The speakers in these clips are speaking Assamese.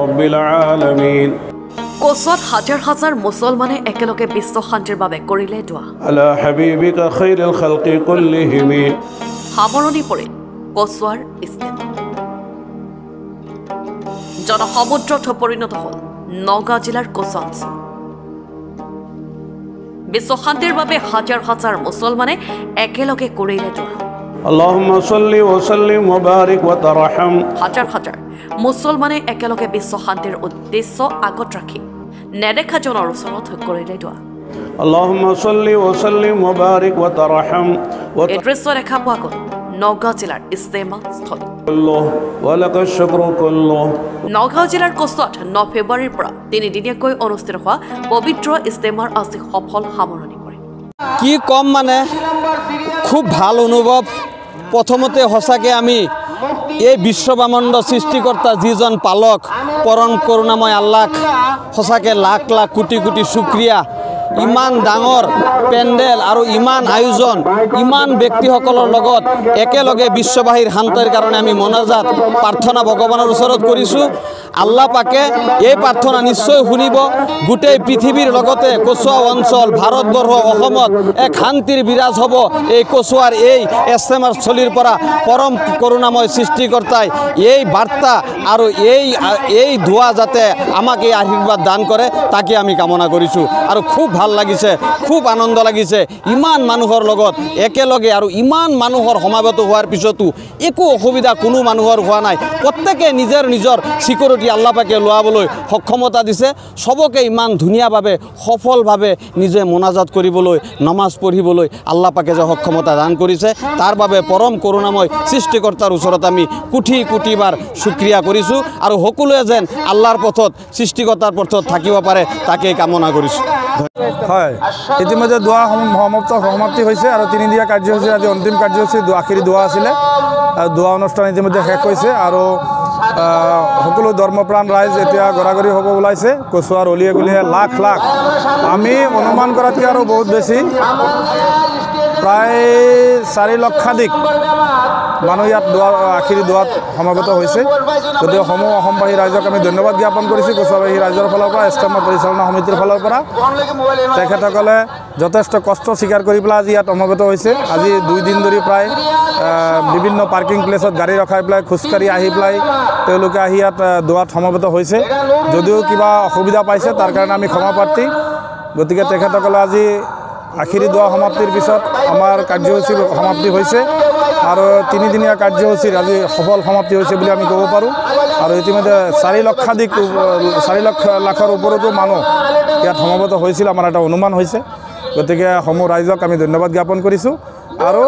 رب العالمين কোচত হাজাৰ হাজাৰ মুছলমানে একেলগে বিশ্ব শান্তিৰ বাবে কৰিলে দোৱা على حبيبك خير الخلق كلهم সামৰণি পৰিল কোচৱাৰ ইস্তেমা জনসমুদ্ৰত পৰিণত হ'ল নগাঁও জিলাৰ কোচ অঞ্চল বিশ্ব শান্তিৰ বাবে হাজাৰ হাজাৰ মুছলমানে একেলগে কৰিলে দোৱা اللهم صل وسلم وبارك وترحم হাজাৰ হাজাৰ মুছলমানে একেলগে বিশ্ব শান্তিৰ উদ্দেশ্য আগত ৰাখি নেদেখা জনৰ ওচৰত কৰিলে দোৱা اللهم صل وسلم وبارك وترحم এই দৃশ্য দেখা পোৱা গ'ল নগাঁও জিলাৰ ইস্তেমা স্থলী كله ولك الشكر كله নগাঁও জিলাৰ কোচত 9 ফেব্ৰুৱাৰীৰ পৰা 3 দিনীয়াকৈ অনুষ্ঠিত হোৱা পবিত্ৰ ইস্তেমাৰ আজি সফল সামৰণি পৰে কি কম মানে খুব ভাল অনুভৱ প্ৰথমতে সঁচাকৈ আমি এই বিশ্বব্ৰহ্মাণ্ড সৃষ্টিকৰ্তা যিজন পালক পৰম কৰুণাময় আল্লাহক সঁচাকৈ লাখ লাখ কোটি কোটি শুক্ৰিয়া ইমান ডাঙৰ পেণ্ডেল আৰু ইমান আয়োজন ইমান ব্যক্তিসকলৰ লগত একেলগে বিশ্ববাসীৰ শান্তিৰ কাৰণে আমি মনাজাত প্ৰাৰ্থনা ভগৱানৰ ওচৰত কৰিছোঁ আল্লাহ পাকে এই প্ৰাৰ্থনা নিশ্চয় শুনিব গোটেই পৃথিৱীৰ লগতে কচুৱা অঞ্চল ভাৰতবৰ্ষ অসমত এক শান্তিৰ বিৰাজ হ'ব এই কচুৱাৰ এই ইস্তেমাৰ স্থলীৰ পৰা পৰম কৰুণাময় সৃষ্টিকৰ্তাই এই বাৰ্তা আৰু এই দোৱা যাতে আমাক এই আশীৰ্বাদ দান কৰে তাকে আমি কামনা কৰিছোঁ আৰু খুব ভাল লাগিছে খুব আনন্দ লাগিছে ইমান মানুহৰ লগত একেলগে আৰু ইমান মানুহৰ সমাবেত হোৱাৰ পিছতো একো অসুবিধা কোনো মানুহৰ হোৱা নাই প্ৰত্যেকে নিজৰ নিজৰ সিকিউৰিটি আল্লাহ পাকে লোৱাবলৈ সক্ষমতা দিছে সবকে ইমান ধুনীয়াভাৱে সফলভাৱে নিজে মোনাজাত কৰিবলৈ নমাজ পঢ়িবলৈ আল্লাহ পাকে যে সক্ষমতা দান কৰিছে তাৰ বাবে পৰম কৰুণাময় সৃষ্টিকৰ্তাৰ ওচৰত আমি কোটি কোটিবাৰ শুক্ৰিয়া কৰিছোঁ আৰু সকলোৱে যেন আল্লাহৰ পথত সৃষ্টিকৰ্তাৰ পথত থাকিব পাৰে তাকে কামনা কৰিছোঁ হয় ইতিমধ্যে দোৱা সমাপ্তি হৈছে আৰু তিনিদিনীয়া কাৰ্যসূচী আজি অন্তিম কাৰ্যসূচী আখেৰী দোৱা আছিলে আৰু দোৱা অনুষ্ঠান ইতিমধ্যে শেষ হৈছে আৰু সকলো ধৰ্মপ্ৰাণ ৰাইজ এতিয়া গৰাগৰি হ'ব ওলাইছে কচুৱাৰ অলিয়ে গলিয়ে লাখ লাখ আমি অনুমান কৰাতকৈ আৰু বহুত বেছি প্ৰায় 4 লক্ষাধিক মানুহ ইয়াত আখেৰী দোৱাত সমাবেত হৈছে গতিকে সমূহ অসমবাসী ৰাইজক আমি ধন্যবাদ জ্ঞাপন কৰিছোঁ কচুৱাবাসী ৰাইজৰ ফালৰ পৰা ইস্তেমা পৰিচালনা সমিতিৰ ফালৰ পৰা তেখেতসকলে যথেষ্ট কষ্ট স্বীকাৰ কৰি পেলাই আজি ইয়াত সমাবেত হৈছে আজি 2 দিন ধৰি প্ৰায় বিভিন্ন পাৰ্কিং প্লেচত গাড়ী ৰখাই পেলাই খোজকাঢ়ি আহি পেলাই তেওঁলোকে আহি ইয়াত দোৱাত সমাবেত হৈছে যদিও কিবা অসুবিধা পাইছে তাৰ কাৰণে আমি ক্ষমা প্ৰাৰ্থী গতিকে তেখেতসকলে আজি আখেৰী দোৱা সমাপ্তিৰ পিছত আমাৰ কাৰ্যসূচী সমাপ্তি হৈছে আৰু তিনিদিনীয়া কাৰ্যসূচীৰ আজি সফল সমাপ্তি হৈছে বুলি আমি ক'ব পাৰোঁ আৰু ইতিমধ্যে 4 লাখৰ ওপৰতো মানুহ ইয়াত সমাবেত হৈছিল আমাৰ এটা অনুমান হৈছে গতিকে সমূহ ৰাইজক আমি ধন্যবাদ জ্ঞাপন কৰিছোঁ আৰু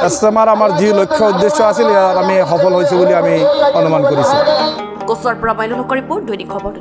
ইস্তেমাৰ আমাৰ যি লক্ষ্য উদ্দেশ্য আছিল ইয়াত আমি সফল হৈছোঁ বুলি আমি অনুমান কৰিছোঁ কোচৰ পৰা বাইনুল হকৰ ৰিপৰ্ট দৈনিক খবৰ